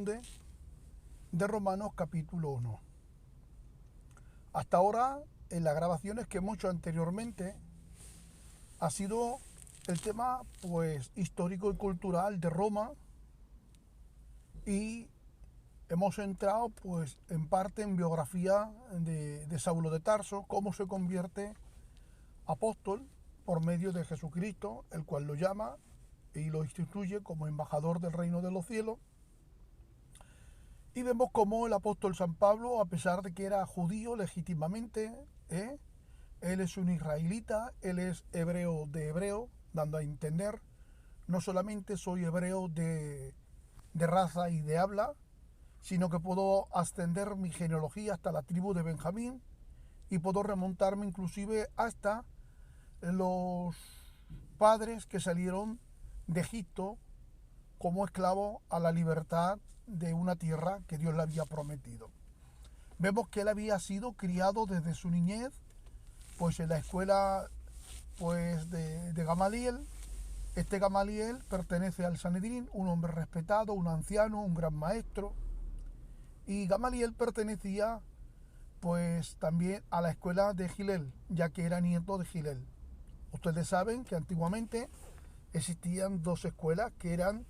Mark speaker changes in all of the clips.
Speaker 1: corresponde de Romanos capítulo 1. Hasta ahora, en las grabaciones que hemos hecho anteriormente, ha sido el tema pues histórico y cultural de Roma, y hemos entrado pues en parte en biografía de Saulo de Tarso, cómo se convierte apóstol por medio de Jesucristo, el cual lo llama y lo instituye como embajador del reino de los cielos. Y vemos cómo el apóstol San Pablo, a pesar de que era judío legítimamente, él es un israelita, él es hebreo de hebreo, dando a entender, no solamente soy hebreo de raza y de habla, sino que puedo ascender mi genealogía hasta la tribu de Benjamín y puedo remontarme inclusive hasta los padres que salieron de Egipto como esclavos a la libertad de una tierra que Dios le había prometido. Vemos que él había sido criado desde su niñez pues en la escuela pues de Gamaliel. Este Gamaliel pertenece al Sanedrín, un hombre respetado, un anciano, un gran maestro, y Gamaliel pertenecía pues también a la escuela de Gilel, ya que era nieto de Gilel. Ustedes saben que antiguamente existían dos escuelas, que eran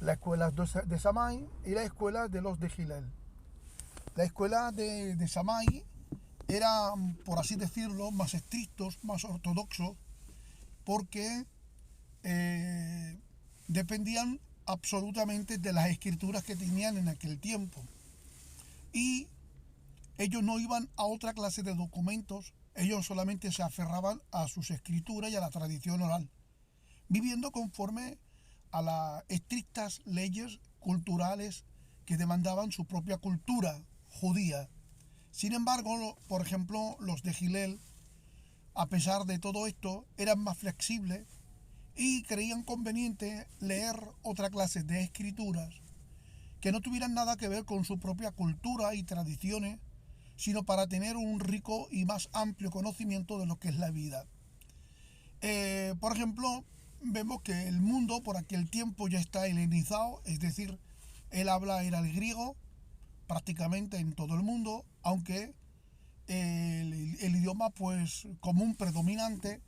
Speaker 1: la escuela de Samai y la escuela de los de Gilel. La escuela de Samai era, por así decirlo, más estrictos, más ortodoxos, porque dependían absolutamente de las escrituras que tenían en aquel tiempo. Y ellos no iban a otra clase de documentos, ellos solamente se aferraban a sus escrituras y a la tradición oral, viviendo conforme a las estrictas leyes culturales que demandaban su propia cultura judía. Sin embargo, por ejemplo, los de Gilel, a pesar de todo esto, eran más flexibles y creían conveniente leer otra clase de escrituras que no tuvieran nada que ver con su propia cultura y tradiciones, sino para tener un rico y más amplio conocimiento de lo que es la vida. Por ejemplo, vemos que el mundo por aquel tiempo ya está helenizado, es decir, el habla era el griego prácticamente en todo el mundo, aunque el idioma pues común predominante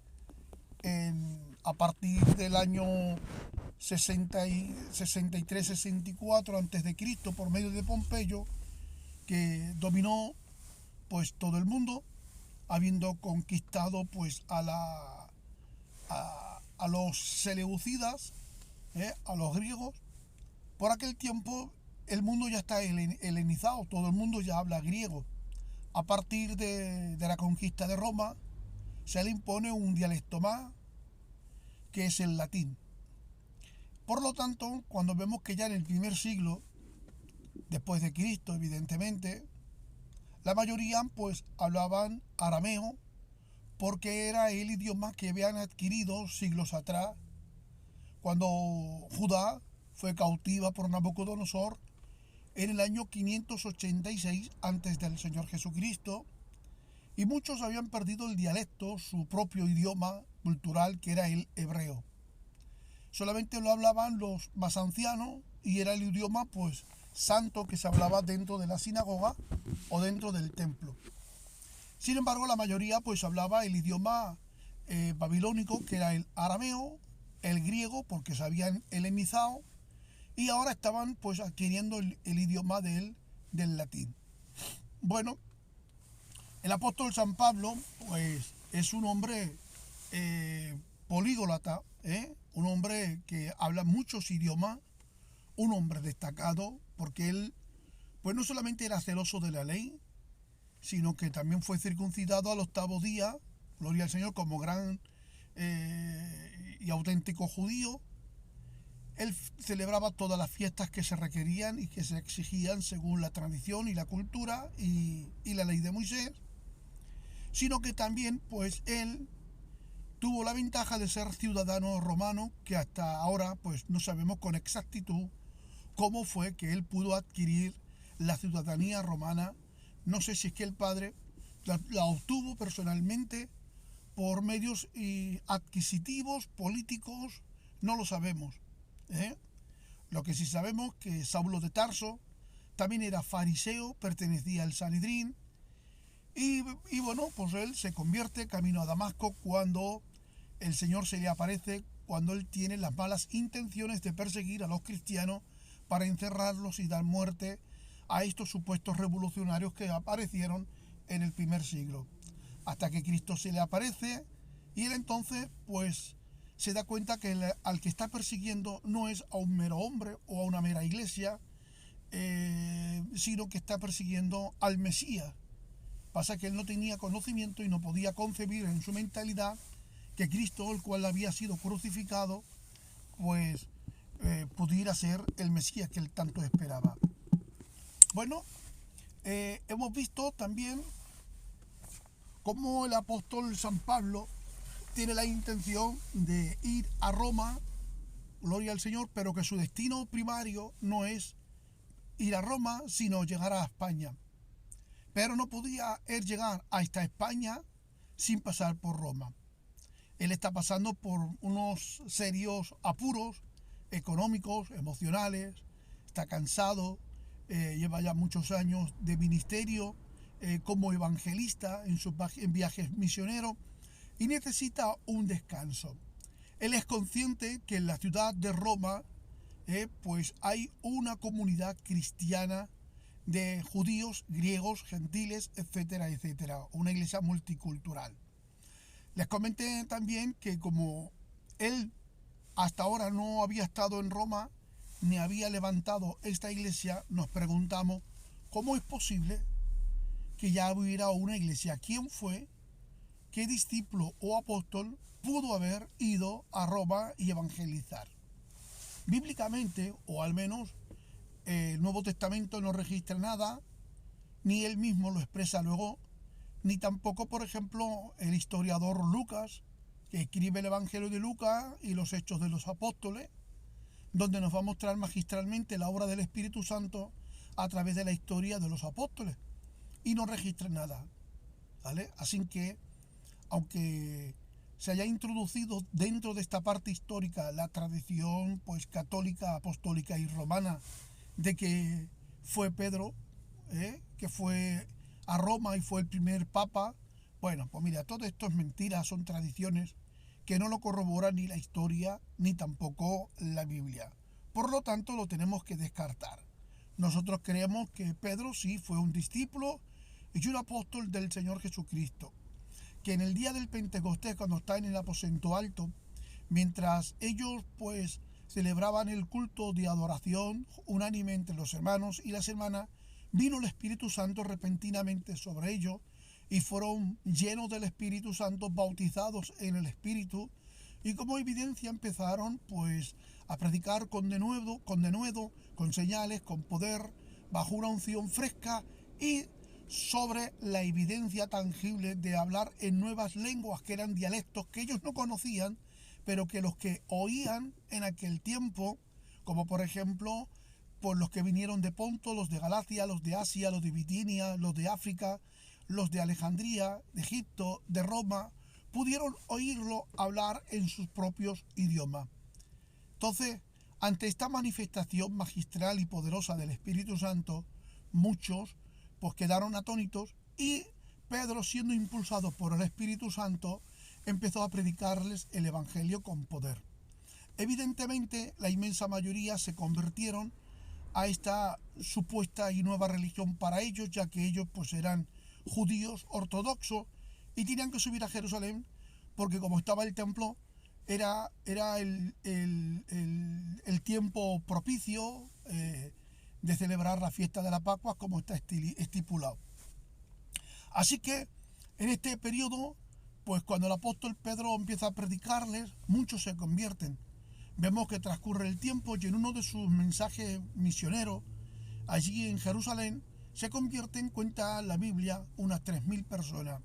Speaker 1: a partir del año 63-64 antes de Cristo, por medio de Pompeyo, que dominó pues todo el mundo, habiendo conquistado pues a los seleucidas, a los griegos. Por aquel tiempo el mundo ya está helenizado, todo el mundo ya habla griego. A partir de la conquista de Roma se le impone un dialecto más, que es el latín. Por lo tanto, cuando vemos que ya en el primer siglo, después de Cristo evidentemente, la mayoría pues hablaban arameo, porque era el idioma que habían adquirido siglos atrás, cuando Judá fue cautiva por Nabucodonosor en el año 586 antes del Señor Jesucristo, y muchos habían perdido el dialecto, su propio idioma cultural, que era el hebreo. Solamente lo hablaban los más ancianos y era el idioma pues santo que se hablaba dentro de la sinagoga o dentro del templo. Sin embargo, la mayoría pues hablaba el idioma babilónico, que era el arameo, el griego, porque se habían helenizado, y ahora estaban pues adquiriendo el idioma del latín. Bueno, el apóstol San Pablo pues es un hombre políglota, un hombre que habla muchos idiomas, un hombre destacado, porque él pues no solamente era celoso de la ley, sino que también fue circuncidado al 8º día, gloria al Señor, como gran y auténtico judío. Él celebraba todas las fiestas que se requerían y que se exigían según la tradición y la cultura y la ley de Moisés, sino que también pues él tuvo la ventaja de ser ciudadano romano, que hasta ahora pues no sabemos con exactitud cómo fue que él pudo adquirir la ciudadanía romana. No sé si es que el padre la obtuvo personalmente por medios adquisitivos, políticos, no lo sabemos. Lo que sí sabemos que Saulo de Tarso también era fariseo, pertenecía al Sanedrín, y bueno, pues él se convierte camino a Damasco cuando el Señor se le aparece, cuando él tiene las malas intenciones de perseguir a los cristianos para encerrarlos y dar muerte a estos supuestos revolucionarios que aparecieron en el primer siglo. Hasta que Cristo se le aparece y él entonces pues se da cuenta que al que está persiguiendo no es a un mero hombre o a una mera iglesia, sino que está persiguiendo al Mesías. Pasa que él no tenía conocimiento y no podía concebir en su mentalidad que Cristo, el cual había sido crucificado, pues pudiera ser el Mesías que él tanto esperaba. Bueno, hemos visto también cómo el apóstol San Pablo tiene la intención de ir a Roma, gloria al Señor, pero que su destino primario no es ir a Roma, sino llegar a España. Pero no podía él llegar hasta España sin pasar por Roma. Él está pasando por unos serios apuros económicos, emocionales, está cansado, lleva ya muchos años de ministerio como evangelista en viajes misioneros y necesita un descanso. Él es consciente que en la ciudad de Roma pues hay una comunidad cristiana de judíos, griegos, gentiles, etcétera, etcétera, una iglesia multicultural. Les comenté también que como él hasta ahora no había estado en Roma ni había levantado esta iglesia, nos preguntamos cómo es posible que ya hubiera una iglesia. ¿Quién fue? ¿Qué discípulo o apóstol pudo haber ido a Roma y evangelizar? Bíblicamente, o al menos el Nuevo Testamento no registra nada, ni él mismo lo expresa luego, ni tampoco, por ejemplo, el historiador Lucas, que escribe el Evangelio de Lucas y los Hechos de los Apóstoles, donde nos va a mostrar magistralmente la obra del Espíritu Santo a través de la historia de los apóstoles, y no registra nada, ¿vale? Así que, aunque se haya introducido dentro de esta parte histórica la tradición pues católica, apostólica y romana de que fue Pedro, que fue a Roma y fue el primer papa, bueno, pues mira, todo esto es mentira, son tradiciones que no lo corrobora ni la historia ni tampoco la Biblia. Por lo tanto, lo tenemos que descartar. Nosotros creemos que Pedro sí fue un discípulo y un apóstol del Señor Jesucristo, que en el día del Pentecostés, cuando está en el aposento alto, mientras ellos pues celebraban el culto de adoración unánime entre los hermanos y las hermanas, vino el Espíritu Santo repentinamente sobre ellos y fueron llenos del Espíritu Santo, bautizados en el Espíritu, y como evidencia empezaron pues a predicar con denuedo, con señales, con poder, bajo una unción fresca y sobre la evidencia tangible de hablar en nuevas lenguas que eran dialectos que ellos no conocían, pero que los que oían en aquel tiempo, como por ejemplo por los que vinieron de Ponto, los de Galacia, los de Asia, los de Bitinia, los de África, los de Alejandría, de Egipto, de Roma, pudieron oírlo hablar en sus propios idiomas. Entonces, ante esta manifestación magistral y poderosa del Espíritu Santo, muchos pues quedaron atónitos y Pedro, siendo impulsado por el Espíritu Santo, empezó a predicarles el Evangelio con poder. Evidentemente, la inmensa mayoría se convirtieron a esta supuesta y nueva religión para ellos, ya que ellos pues eran judíos ortodoxos y tenían que subir a Jerusalén porque como estaba el templo, era el tiempo propicio de celebrar la fiesta de la Pascua como está estipulado. Así que en este periodo, pues cuando el apóstol Pedro empieza a predicarles, muchos se convierten. Vemos que transcurre el tiempo y en uno de sus mensajes misioneros, allí en Jerusalén, se convierten, cuenta la Biblia, unas 3.000 personas.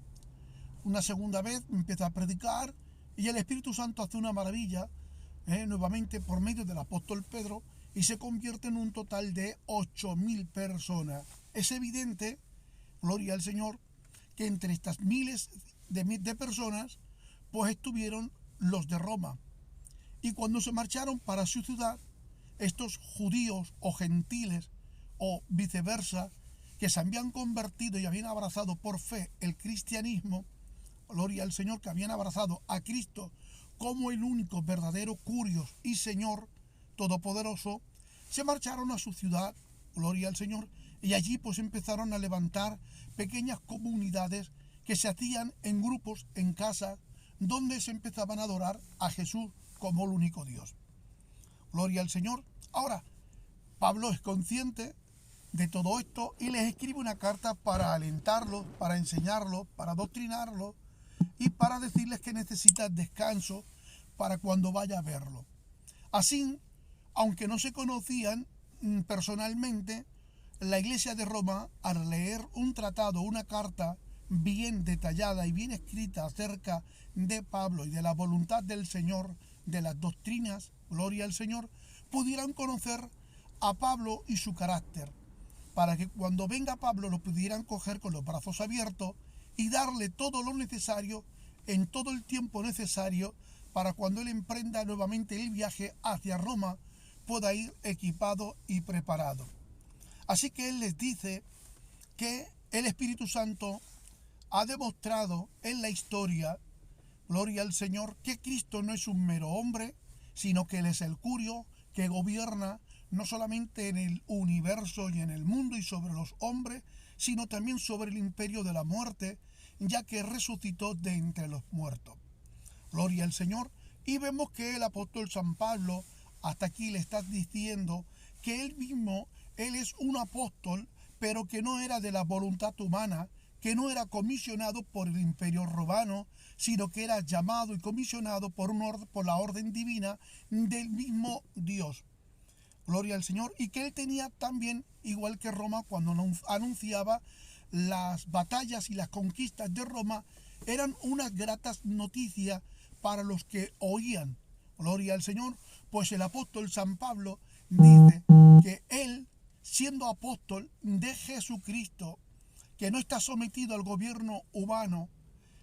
Speaker 1: Una segunda vez empieza a predicar y el Espíritu Santo hace una maravilla, nuevamente por medio del apóstol Pedro, y se convierte en un total de 8.000 personas. Es evidente, gloria al Señor, que entre estas miles de personas, pues estuvieron los de Roma. Y cuando se marcharon para su ciudad, estos judíos o gentiles o viceversa, que se habían convertido y habían abrazado por fe el cristianismo, gloria al Señor, que habían abrazado a Cristo como el único verdadero Curios y Señor Todopoderoso, se marcharon a su ciudad, gloria al Señor, y allí pues empezaron a levantar pequeñas comunidades que se hacían en grupos, en casa, donde se empezaban a adorar a Jesús como el único Dios. Gloria al Señor. Ahora, Pablo es consciente de todo esto y les escribe una carta para alentarlos, para enseñarlos, para adoctrinarlos y para decirles que necesitan descanso para cuando vaya a verlo. Así, aunque no se conocían personalmente, la Iglesia de Roma, al leer un tratado, una carta bien detallada y bien escrita acerca de Pablo y de la voluntad del Señor, de las doctrinas, gloria al Señor, pudieran conocer a Pablo y su carácter, para que cuando venga Pablo lo pudieran coger con los brazos abiertos y darle todo lo necesario en todo el tiempo necesario para cuando él emprenda nuevamente el viaje hacia Roma pueda ir equipado y preparado. Así que él les dice que el Espíritu Santo ha demostrado en la historia, gloria al Señor, que Cristo no es un mero hombre, sino que Él es el Curio que gobierna no solamente en el universo y en el mundo y sobre los hombres, sino también sobre el imperio de la muerte, ya que resucitó de entre los muertos. Gloria al Señor. Y vemos que el apóstol San Pablo hasta aquí le está diciendo que él mismo, él es un apóstol, pero que no era de la voluntad humana, que no era comisionado por el imperio romano, sino que era llamado y comisionado por la orden divina del mismo Dios. Gloria al Señor. Y que él tenía también, igual que Roma, cuando anunciaba las batallas y las conquistas de Roma, eran unas gratas noticias para los que oían. Gloria al Señor. Pues el apóstol San Pablo dice que él, siendo apóstol de Jesucristo, que no está sometido al gobierno humano,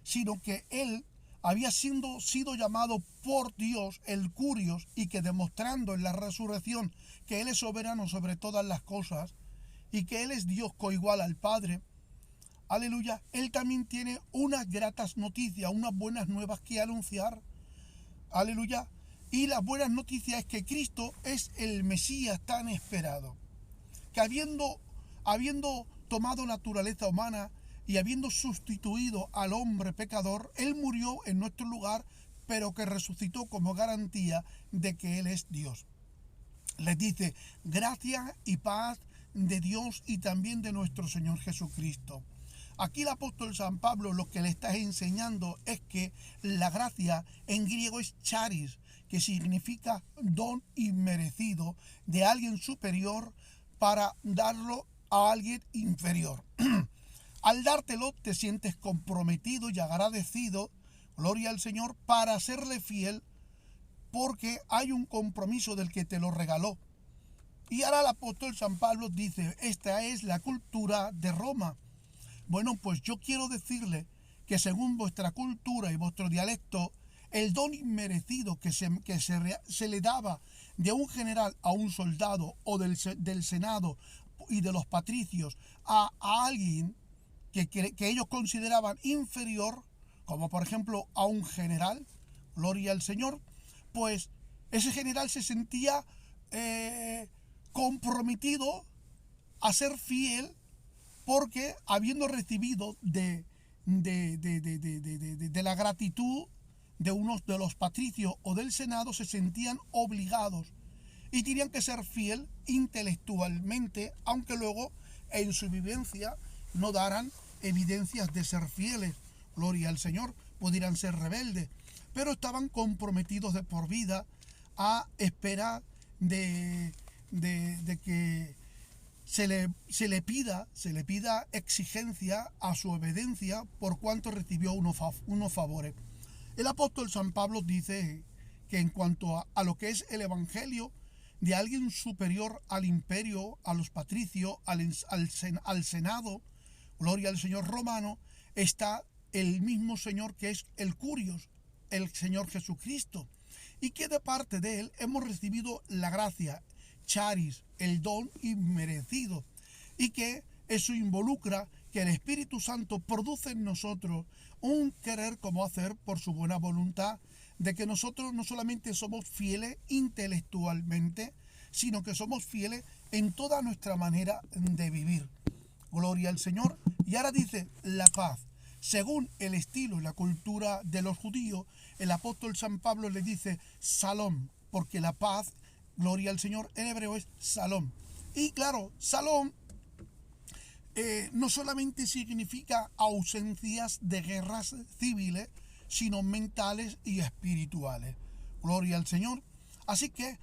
Speaker 1: sino que él había sido llamado por Dios el Curios, y que demostrando en la resurrección que él es soberano sobre todas las cosas y que él es Dios coigual al Padre, aleluya, él también tiene unas gratas noticias, unas buenas nuevas que anunciar, aleluya. Y las buenas noticias es que Cristo es el Mesías tan esperado, que habiendo tomado naturaleza humana y habiendo sustituido al hombre pecador, él murió en nuestro lugar, pero que resucitó como garantía de que él es Dios. Les dice, gracia y paz de Dios y también de nuestro Señor Jesucristo. Aquí el apóstol San Pablo lo que le está enseñando es que la gracia en griego es charis, que significa don inmerecido de alguien superior para darlo a alguien inferior. Al dártelo te sientes comprometido y agradecido, gloria al Señor, para serle fiel, porque hay un compromiso del que te lo regaló. Y ahora el apóstol San Pablo dice, esta es la cultura de Roma. Bueno, pues yo quiero decirle que según vuestra cultura y vuestro dialecto, el don inmerecido que se le daba de un general a un soldado o del senado y de los patricios a alguien que ellos consideraban inferior, como por ejemplo a un general, gloria al Señor, pues ese general se sentía comprometido a ser fiel, porque habiendo recibido de la gratitud de unos de los patricios o del senado, se sentían obligados y tenían que ser fiel intelectualmente, aunque luego en su vivencia no daran evidencias de ser fieles, gloria al Señor, pudieran ser rebeldes, pero estaban comprometidos de por vida a esperar de que se le pida exigencia a su obediencia por cuanto recibió unos favores. El apóstol San Pablo dice que en cuanto a lo que es el evangelio de alguien superior al imperio, a los patricios, al senado, gloria al Señor romano, está el mismo Señor que es el Curios, el Señor Jesucristo, y que de parte de él hemos recibido la gracia charis, el don inmerecido, y que eso involucra que el Espíritu Santo produce en nosotros un querer como hacer por su buena voluntad, de que nosotros no solamente somos fieles intelectualmente, sino que somos fieles en toda nuestra manera de vivir. Gloria al Señor. Y ahora dice la paz. Según el estilo y la cultura de los judíos, el apóstol San Pablo le dice Salom, porque la paz, gloria al Señor, en hebreo es Salom. Y claro, Salom no solamente significa ausencias de guerras civiles, sino mentales y espirituales. Gloria al Señor. Así que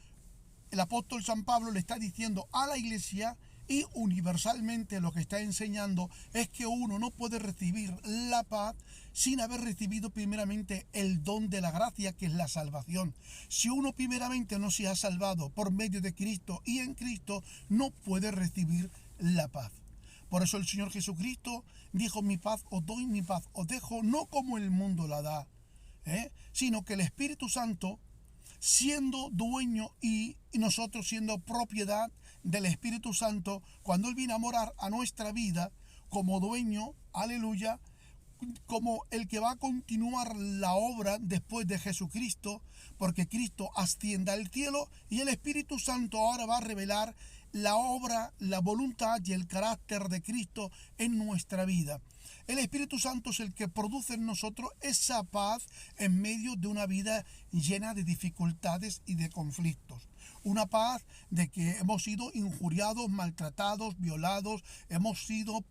Speaker 1: el apóstol San Pablo le está diciendo a la iglesia, y universalmente lo que está enseñando es que uno no puede recibir la paz sin haber recibido primeramente el don de la gracia, que es la salvación. Si uno primeramente no se ha salvado por medio de Cristo y en Cristo, no puede recibir la paz. Por eso el Señor Jesucristo dijo: mi paz os doy, mi paz os dejo, no como el mundo la da, sino que el Espíritu Santo, siendo dueño y nosotros siendo propiedad del Espíritu Santo, cuando Él viene a morar a nuestra vida como dueño, aleluya, como el que va a continuar la obra después de Jesucristo, porque Cristo asciende al cielo y el Espíritu Santo ahora va a revelar la obra, la voluntad y el carácter de Cristo en nuestra vida. El Espíritu Santo es el que produce en nosotros esa paz en medio de una vida llena de dificultades y de conflictos. Una paz de que hemos sido injuriados, maltratados, violados, hemos sido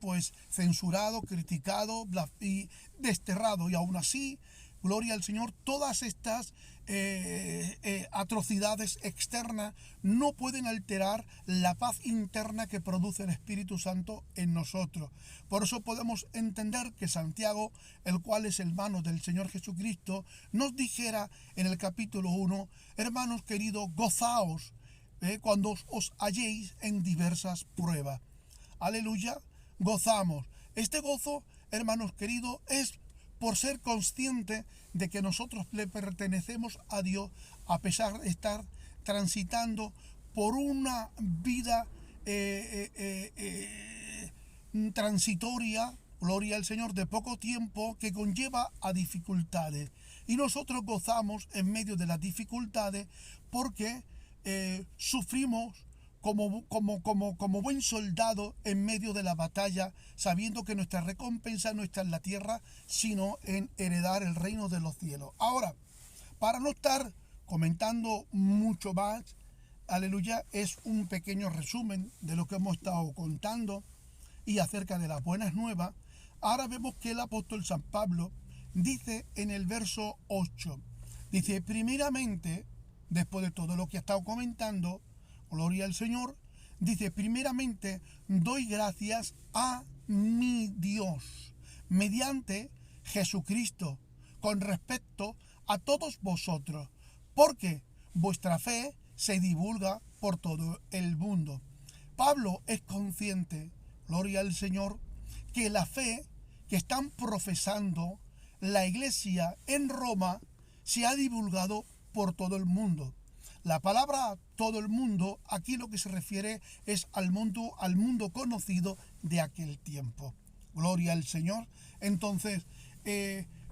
Speaker 1: censurados, criticados y desterrados. Y aún así, gloria al Señor, todas estas atrocidades externas no pueden alterar la paz interna que produce el Espíritu Santo en nosotros. Por eso podemos entender que Santiago, el cual es hermano del Señor Jesucristo, nos dijera en el capítulo 1, hermanos queridos, gozaos cuando os halléis en diversas pruebas. Aleluya, gozamos. Este gozo, hermanos queridos, es por ser consciente de que nosotros le pertenecemos a Dios, a pesar de estar transitando por una vida transitoria, gloria al Señor, de poco tiempo, que conlleva a dificultades. Y nosotros gozamos en medio de las dificultades porque sufrimos como buen soldado en medio de la batalla, sabiendo que nuestra recompensa no está en la tierra, sino en heredar el reino de los cielos. Ahora, para no estar comentando mucho más, aleluya, es un pequeño resumen de lo que hemos estado contando y acerca de las buenas nuevas. Ahora vemos que el apóstol San Pablo dice en el verso 8, dice: primeramente, después de todo lo que ha estado comentando, gloria al Señor, dice: primeramente doy gracias a mi Dios mediante Jesucristo con respecto a todos vosotros, porque vuestra fe se divulga por todo el mundo. Pablo es consciente, gloria al Señor, que la fe que están profesando la iglesia en Roma se ha divulgado por todo el mundo. La palabra todo el mundo aquí lo que se refiere es al mundo conocido de aquel tiempo. Gloria al Señor. Entonces,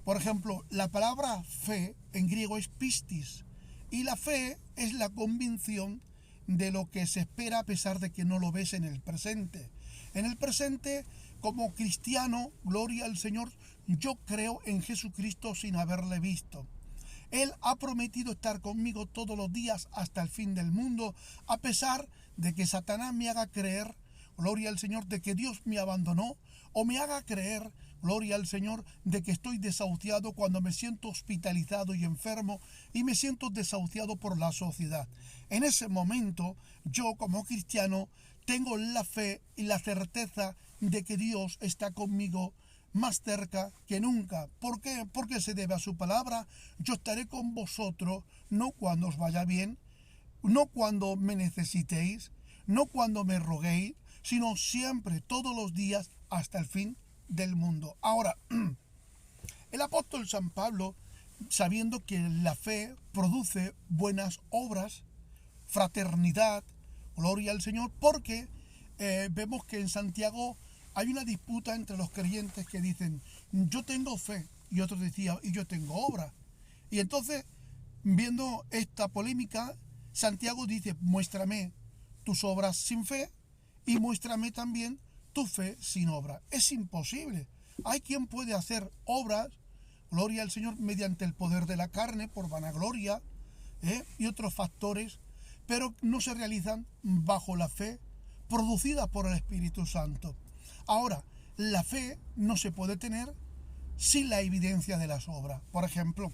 Speaker 1: por ejemplo, la palabra fe en griego es pistis, y la fe es la convicción de lo que se espera a pesar de que no lo ves en el presente. En el presente, como cristiano, gloria al Señor, yo creo en Jesucristo sin haberle visto. Él ha prometido estar conmigo todos los días hasta el fin del mundo, a pesar de que Satanás me haga creer, gloria al Señor, de que Dios me abandonó, o me haga creer, gloria al Señor, de que estoy desahuciado cuando me siento hospitalizado y enfermo y me siento desahuciado por la sociedad. En ese momento, yo como cristiano tengo la fe y la certeza de que Dios está conmigo más cerca que nunca. ¿Por qué? Porque se debe a su palabra. Yo estaré con vosotros, no cuando os vaya bien, no cuando me necesitéis, no cuando me roguéis, sino siempre, todos los días, hasta el fin del mundo. Ahora, el apóstol San Pablo, sabiendo que la fe produce buenas obras, fraternidad, Gloria al Señor, porque vemos que en Santiago hay una disputa entre los creyentes que dicen, yo tengo fe, y otros decían, y yo tengo obra. Y entonces, viendo esta polémica, Santiago dice, muéstrame tus obras sin fe y muéstrame también tu fe sin obra. Es imposible. Hay quien puede hacer obras, gloria al Señor, mediante el poder de la carne, por vanagloria, y otros factores, pero no se realizan bajo la fe producida por el Espíritu Santo. Ahora, la fe no se puede tener sin la evidencia de las obras. Por ejemplo,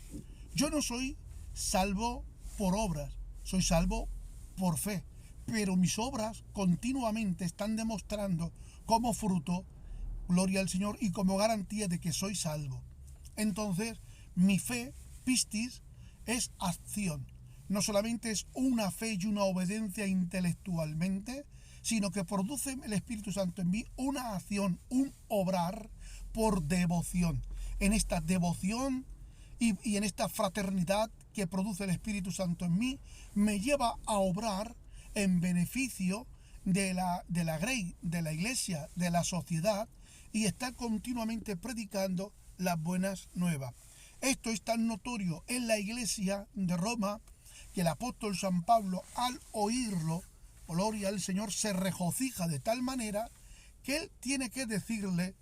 Speaker 1: yo no soy salvo por obras, soy salvo por fe, pero mis obras continuamente están demostrando como fruto, gloria al Señor, y como garantía de que soy salvo. Entonces, mi fe, pistis, es acción. No solamente es una fe y una obediencia intelectualmente, sino que produce el Espíritu Santo en mí una acción, un obrar por devoción. En esta devoción y en esta fraternidad que produce el Espíritu Santo en mí, me lleva a obrar en beneficio de la grey, de la iglesia, de la sociedad, y estar continuamente predicando las buenas nuevas. Esto es tan notorio en la iglesia de Roma que el apóstol San Pablo, al oírlo, gloria al Señor, se regocija de tal manera que él tiene que decirle,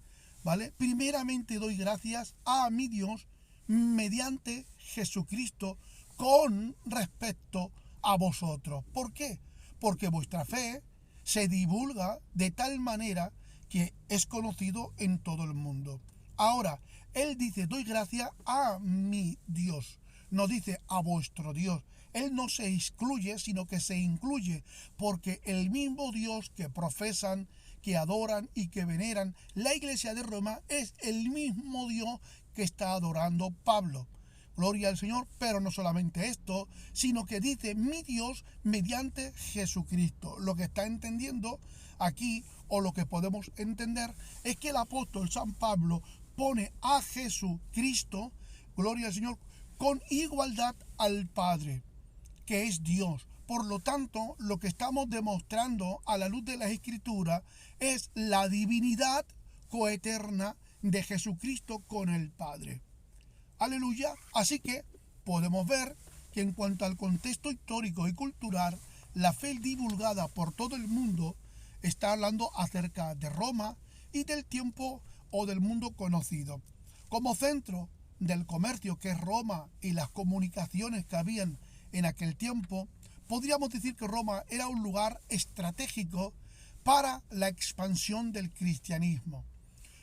Speaker 1: ¿vale? Primeramente doy gracias a mi Dios mediante Jesucristo con respecto a vosotros. ¿Por qué? Porque vuestra fe se divulga de tal manera que es conocido en todo el mundo. Ahora, él dice, doy gracias a mi Dios, no dice a vuestro Dios. Él no se excluye, sino que se incluye, porque el mismo Dios que profesan, que adoran y que veneran la iglesia de Roma es el mismo Dios que está adorando Pablo. Gloria al Señor, pero no solamente esto, sino que dice mi Dios mediante Jesucristo. Lo que está entendiendo aquí, o lo que podemos entender, es que el apóstol San Pablo pone a Jesucristo, gloria al Señor, con igualdad al Padre, que es Dios. Por lo tanto, lo que estamos demostrando a la luz de las Escrituras es la divinidad coeterna de Jesucristo con el Padre. Aleluya. Así que podemos ver que en cuanto al contexto histórico y cultural, la fe divulgada por todo el mundo está hablando acerca de Roma y del tiempo o del mundo conocido. Como centro del comercio que es Roma y las comunicaciones que habían en aquel tiempo, podríamos decir que Roma era un lugar estratégico para la expansión del cristianismo.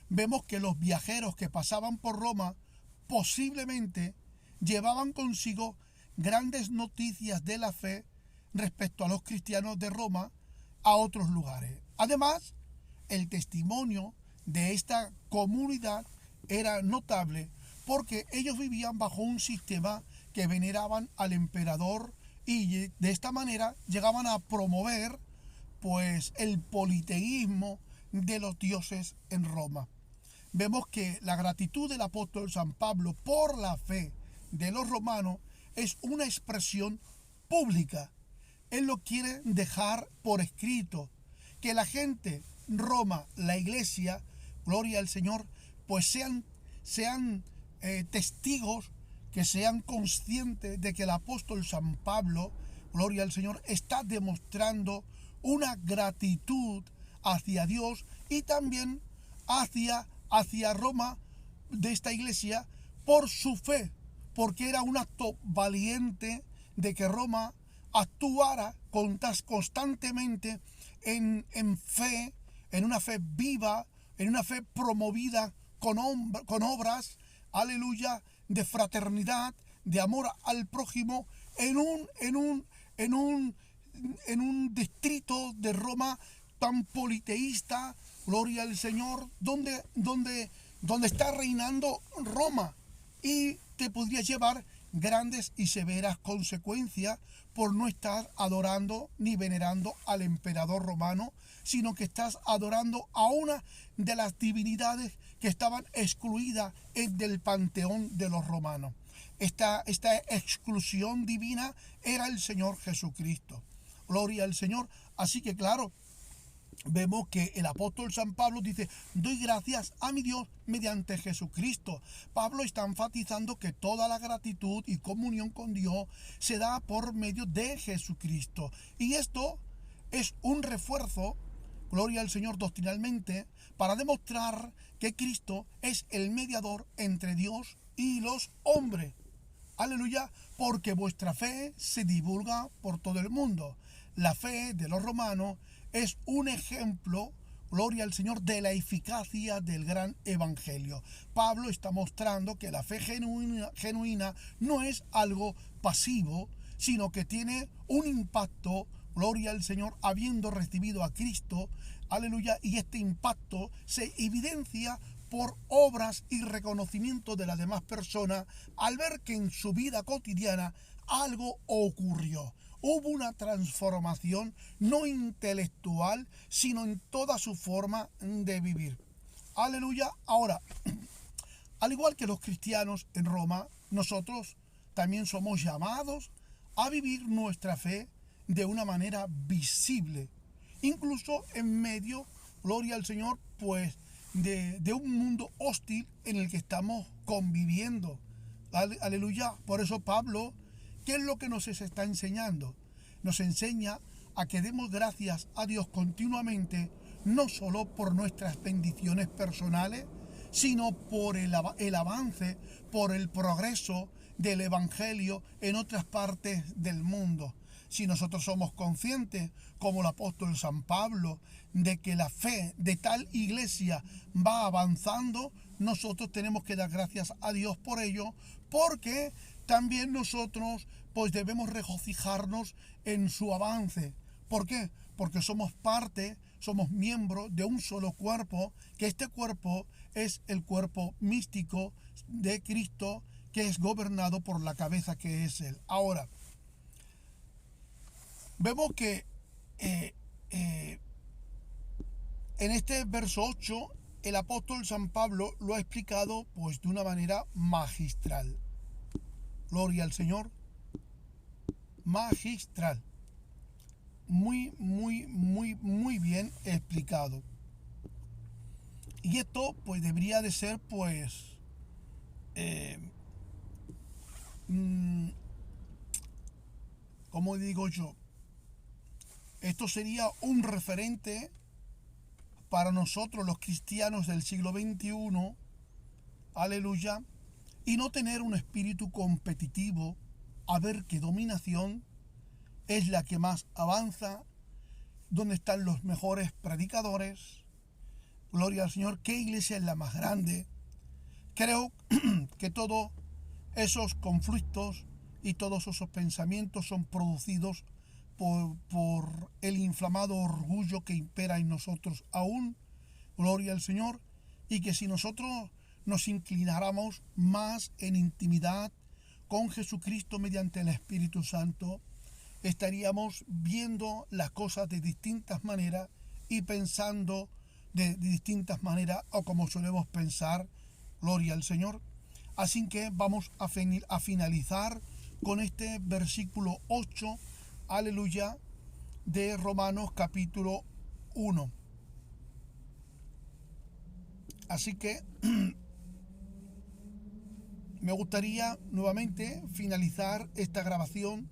Speaker 1: Vemos que los viajeros que pasaban por Roma posiblemente llevaban consigo grandes noticias de la fe respecto a los cristianos de Roma a otros lugares. Además, el testimonio de esta comunidad era notable porque ellos vivían bajo un sistema que veneraban al emperador y de esta manera llegaban a promover pues el politeísmo de los dioses en Roma. Vemos que la gratitud del apóstol San Pablo por la fe de los romanos es una expresión pública. Él lo quiere dejar por escrito, que la gente, Roma, la iglesia, gloria al Señor, pues sean testigos, que sean conscientes de que el apóstol San Pablo, gloria al Señor, está demostrando una gratitud hacia Dios y también hacia Roma de esta iglesia por su fe, porque era un acto valiente de que Roma actuara constantemente en fe, en una fe viva, en una fe promovida con obras, aleluya, de fraternidad, de amor al prójimo, en un distrito de Roma tan politeísta, gloria al Señor, donde está reinando Roma, y te podría llevar grandes y severas consecuencias por no estar adorando ni venerando al emperador romano, sino que estás adorando a una de las divinidades que estaban excluidas del panteón de los romanos. Esta exclusión divina era el Señor Jesucristo. Gloria al Señor. Así que claro, vemos que el apóstol San Pablo dice, doy gracias a mi Dios mediante Jesucristo. Pablo está enfatizando que toda la gratitud y comunión con Dios se da por medio de Jesucristo. Y esto es un refuerzo, gloria al Señor, doctrinalmente, para demostrar que Cristo es el mediador entre Dios y los hombres. Aleluya, porque vuestra fe se divulga por todo el mundo. La fe de los romanos es un ejemplo, gloria al Señor, de la eficacia del gran evangelio. Pablo está mostrando que la fe genuina no es algo pasivo, sino que tiene un impacto, gloria al Señor, habiendo recibido a Cristo, aleluya, y este impacto se evidencia por obras y reconocimiento de las demás personas al ver que en su vida cotidiana algo ocurrió. Hubo una transformación no intelectual, sino en toda su forma de vivir. Aleluya. Ahora, al igual que los cristianos en Roma, nosotros también somos llamados a vivir nuestra fe de una manera visible, incluso en medio, gloria al Señor, pues de un mundo hostil en el que estamos conviviendo. Aleluya. Por eso Pablo, ¿qué es lo que nos está enseñando? Nos enseña a que demos gracias a Dios continuamente, no solo por nuestras bendiciones personales, sino por el avance, por el progreso del Evangelio en otras partes del mundo. Si nosotros somos conscientes, como el apóstol San Pablo, de que la fe de tal iglesia va avanzando, nosotros tenemos que dar gracias a Dios por ello, porque también nosotros pues debemos regocijarnos en su avance. ¿Por qué? Porque somos parte, somos miembros de un solo cuerpo, que este cuerpo es el cuerpo místico de Cristo, que es gobernado por la cabeza que es Él. Ahora, vemos que en este verso 8 el apóstol San Pablo lo ha explicado pues de una manera magistral. Gloria al Señor. Magistral. Muy, muy, muy, muy bien explicado. Y esto pues debería de ser pues como digo yo, esto sería un referente para nosotros los cristianos del siglo XXI, aleluya, y no tener un espíritu competitivo a ver qué dominación es la que más avanza, dónde están los mejores predicadores, gloria al Señor, qué iglesia es la más grande. Creo que todos esos conflictos y todos esos pensamientos son producidos por el inflamado orgullo que impera en nosotros aún, gloria al Señor, y que si nosotros nos inclináramos más en intimidad con Jesucristo mediante el Espíritu Santo, estaríamos viendo las cosas de distintas maneras y pensando de distintas maneras, o como solemos pensar, gloria al Señor. Así que vamos a finalizar con este versículo 8, aleluya, de Romanos capítulo 1. Así que me gustaría nuevamente finalizar esta grabación